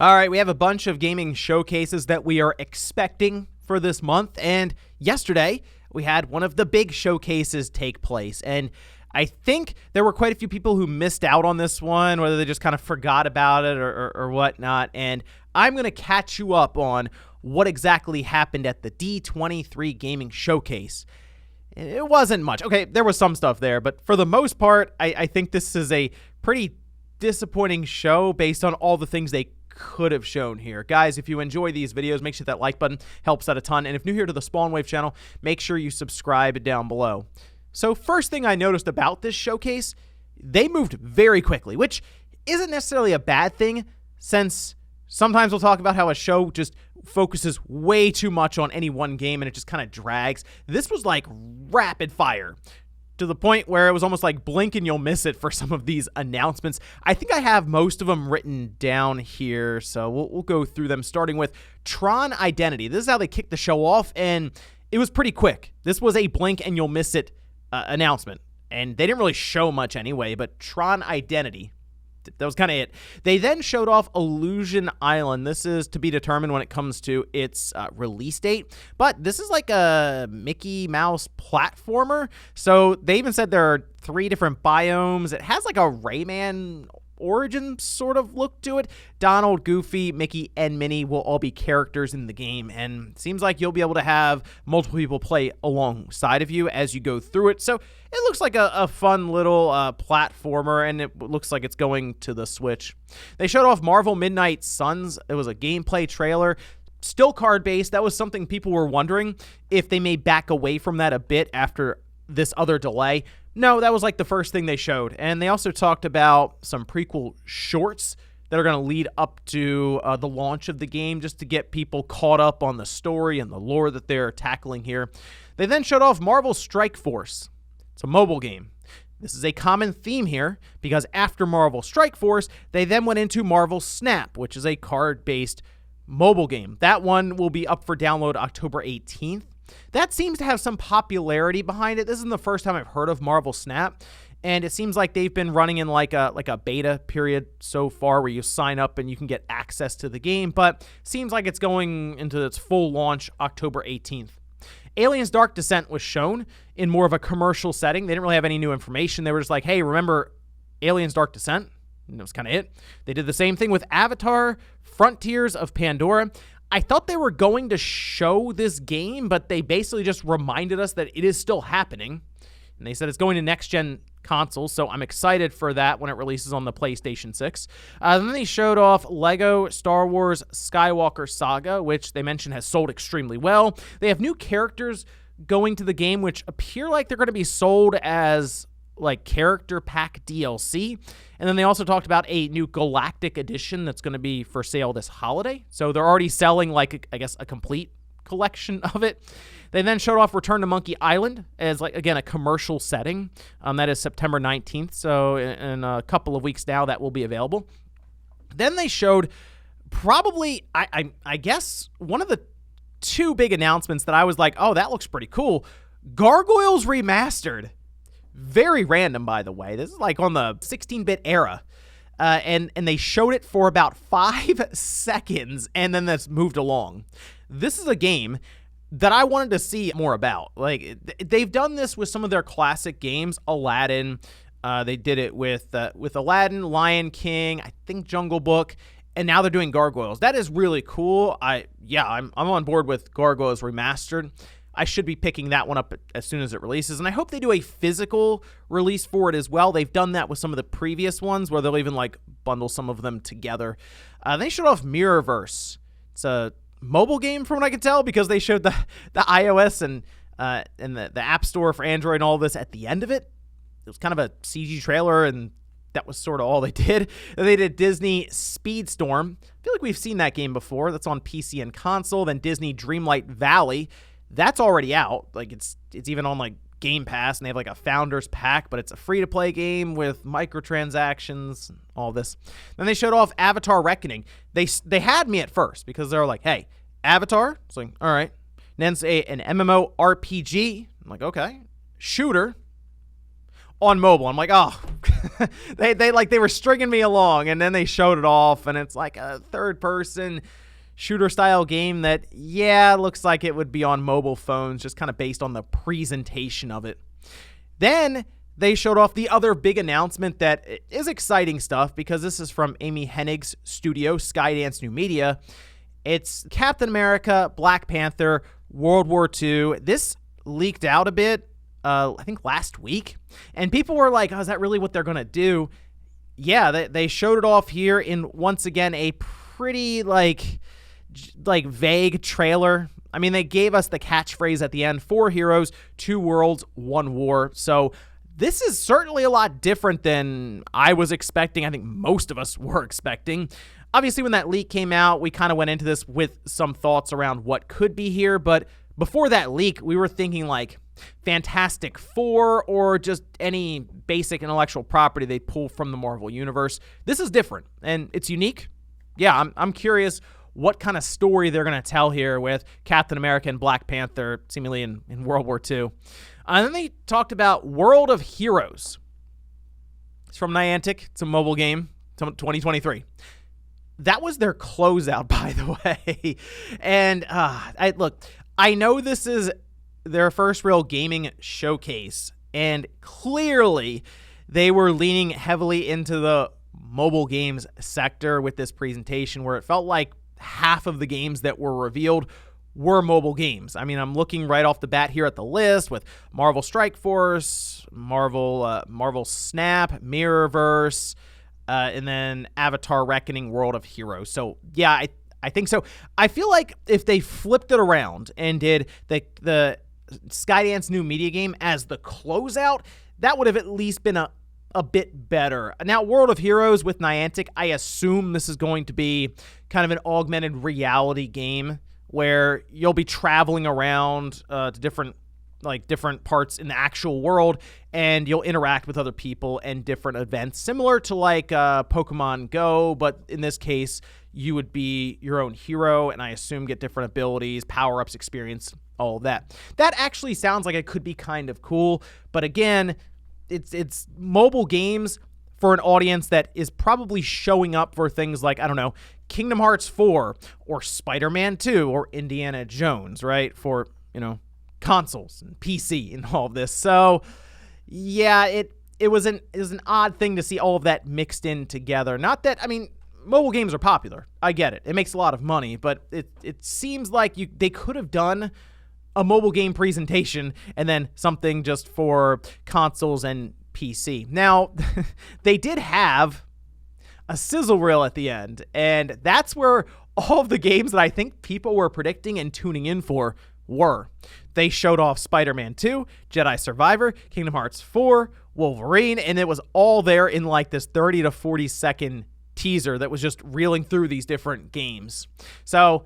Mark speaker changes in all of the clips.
Speaker 1: All right, we have a bunch of gaming showcases that we are expecting for this month, and yesterday we had one of the big showcases take place, and I think there were quite a few people who missed out on this one, whether they just kind of forgot about it or whatnot, and I'm going to catch you up on what exactly happened at the D23 Gaming Showcase. It wasn't much. Okay, there was some stuff there, but for the most part, I think this is a pretty disappointing show based on all the things they could have shown here. Guys, if you enjoy these videos, make sure that like button helps out a ton. And if new here to the Spawn Wave channel, make sure you subscribe down below. So first thing I noticed about this showcase, they moved very quickly, which isn't necessarily a bad thing, since sometimes we'll talk about how a show just focuses way too much on any one game and it just kind of drags. This was like rapid fire, to the point where it was almost like blink and you'll miss it for some of these announcements. I think I have most of them written down here, so we'll go through them, starting with Tron Identity. This is how they kicked the show off, and it was pretty quick. This was a blink and you'll miss it announcement, and they didn't really show much anyway, but Tron Identity, that was kind of it. They then showed off Illusion Island. This is to be determined when it comes to its release date, but this is like a Mickey Mouse platformer. So they even said there are 3 different biomes. It has like a Rayman origin sort of look to it. Donald, Goofy, Mickey, and Minnie will all be characters in the game, and it seems like you'll be able to have multiple people play alongside of you as you go through it. So it looks like a fun little platformer, and it looks like it's going to the Switch. They showed off Marvel Midnight Suns. It was a gameplay trailer. Still card-based. That was something people were wondering if they may back away from that a bit after this other delay. No, that was like the first thing they showed. And they also talked about some prequel shorts that are going to lead up to the launch of the game, just to get people caught up on the story and the lore that they're tackling here. They then showed off Marvel Strike Force. It's a mobile game. This is a common theme here, because after Marvel Strike Force, they then went into Marvel Snap, which is a card-based mobile game. That one will be up for download October 18th. That seems to have some popularity behind it. This isn't the first time I've heard of Marvel Snap, and it seems like they've been running in like a beta period so far, where you sign up and you can get access to the game, but seems like it's going into its full launch October 18th. Aliens Dark Descent was shown in more of a commercial setting. They didn't really have any new information. They were just like, hey, remember Aliens Dark Descent? And that was kind of it. They did the same thing with Avatar Frontiers of Pandora. I thought they were going to show this game, but they basically just reminded us that it is still happening. And they said it's going to next-gen consoles, so I'm excited for that when it releases on the PlayStation 6. Then they showed off Lego Star Wars Skywalker Saga, which they mentioned has sold extremely well. They have new characters going to the game, which appear like they're going to be sold as like character pack DLC. And then they also talked about a new Galactic Edition that's going to be for sale this holiday. So they're already selling, like, I guess, a complete collection of it. They then showed off Return to Monkey Island as, like, again, a commercial setting. That is September 19th. So in a couple of weeks now, that will be available. Then they showed probably, I guess, one of the 2 big announcements that I was like, oh, that looks pretty cool. Gargoyles Remastered. Very random, by the way. This is like on the 16-bit era. And they showed it for about 5 seconds, and then that's moved along. This is a game that I wanted to see more about. Like, they've done this with some of their classic games. Aladdin. They did it with Aladdin, Lion King, I think Jungle Book, and now they're doing Gargoyles. That is really cool. I'm on board with Gargoyles Remastered. I should be picking that one up as soon as it releases, and I hope they do a physical release for it as well. They've done that with some of the previous ones, where they'll even like bundle some of them together. They showed off Mirrorverse. It's a mobile game from what I can tell, because they showed the iOS and the App Store for Android and all this at the end of it. It was kind of a CG trailer, and that was sort of all they did. They did Disney Speedstorm. I feel like we've seen that game before. That's on PC and console. Then Disney Dreamlight Valley. That's already out. Like, it's even on like Game Pass, and they have like a Founders Pack, but it's a free-to-play game with microtransactions, all this. Then they showed off Avatar Reckoning. They had me at first, because they were like, hey, Avatar? It's like, all right. And then it's an MMORPG. I'm like, okay. Shooter on mobile. I'm like, oh, They were stringing me along, and then they showed it off, and it's like a third-person shooter-style game that, yeah, looks like it would be on mobile phones, just kind of based on the presentation of it. Then they showed off the other big announcement that is exciting stuff, because this is from Amy Hennig's studio, Skydance New Media. It's Captain America, Black Panther, World War II. This leaked out a bit, I think last week, and people were like, oh, is that really what they're going to do? Yeah, they showed it off here in, once again, a pretty, like vague trailer. I mean, they gave us the catchphrase at the end, 4 heroes, 2 worlds, 1 war. So this is certainly a lot different than I was expecting. I think most of us were expecting. Obviously, when that leak came out, we kind of went into this with some thoughts around what could be here. But before that leak, we were thinking like Fantastic Four or just any basic intellectual property they pull from the Marvel Universe. This is different, and it's unique. Yeah, I'm curious what kind of story they're going to tell here with Captain America and Black Panther, seemingly in World War II. And then they talked about World of Heroes. It's from Niantic. It's a mobile game, 2023. That was their closeout, by the way. And I know this is their first real gaming showcase, and clearly they were leaning heavily into the mobile games sector with this presentation, where it felt like half of the games that were revealed were mobile games. I mean, I'm looking right off the bat here at the list with Marvel Strike Force, Marvel Snap, Mirrorverse, and then Avatar Reckoning, World of Heroes. So yeah, I think so. I feel like if they flipped it around and did the Skydance New Media game as the closeout, that would have at least been a bit better. Now, World of Heroes with Niantic, I assume this is going to be kind of an augmented reality game where you'll be traveling around to different parts in the actual world, and you'll interact with other people and different events, similar to like Pokemon Go, but in this case, you would be your own hero, and I assume get different abilities, power-ups, experience, all of that. That actually sounds like it could be kind of cool, but again, it's mobile games for an audience that is probably showing up for things like, I don't know, Kingdom Hearts 4 or Spider-Man 2 or Indiana Jones, right? For, consoles and PC and all of this. So, yeah, it was an odd thing to see all of that mixed in together. Not that, I mean, mobile games are popular. I get it. It makes a lot of money, but it seems like they could have done a mobile game presentation and then something just for consoles and PC. Now, they did have a sizzle reel at the end, and that's where all of the games that I think people were predicting and tuning in for were. They showed off Spider-Man 2, Jedi Survivor, Kingdom Hearts 4, Wolverine, and it was all there in like this 30 to 40 second teaser that was just reeling through these different games. So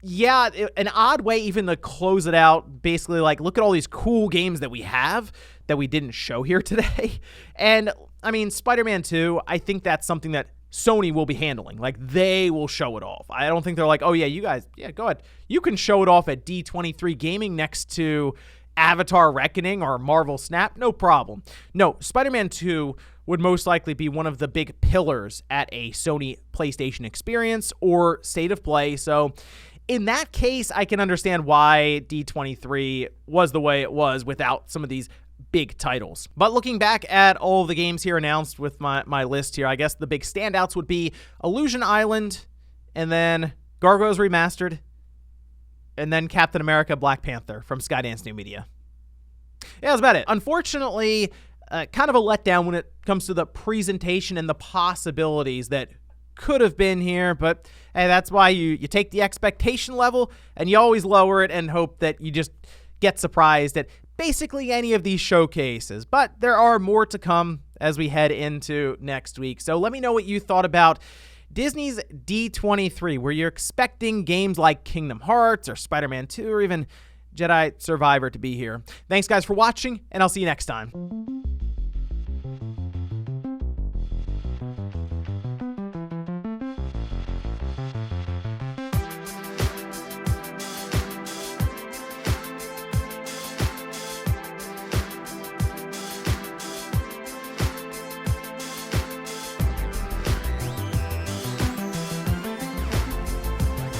Speaker 1: yeah, an odd way even to close it out, basically like, look at all these cool games that we have that we didn't show here today. And I mean, Spider-Man 2, I think that's something that Sony will be handling. Like, they will show it off. I don't think they're like, oh yeah, you guys, yeah, go ahead. You can show it off at D23 Gaming next to Avatar Reckoning or Marvel Snap, no problem. No, Spider-Man 2 would most likely be one of the big pillars at a Sony PlayStation experience or State of Play. So in that case, I can understand why D23 was the way it was without some of these big titles. But looking back at all the games here announced with my list here, I guess the big standouts would be Illusion Island, and then Gargoyles Remastered, and then Captain America Black Panther from Skydance New Media. Yeah, that's about it. Unfortunately, kind of a letdown when it comes to the presentation and the possibilities that could have been here, but hey, that's why you take the expectation level and you always lower it and hope that you just get surprised at basically any of these showcases. But there are more to come as we head into next week. So let me know what you thought about Disney's D23. Were you expecting games like Kingdom Hearts or Spider-Man 2 or even Jedi Survivor to be here? Thanks, guys, for watching, and I'll see you next time.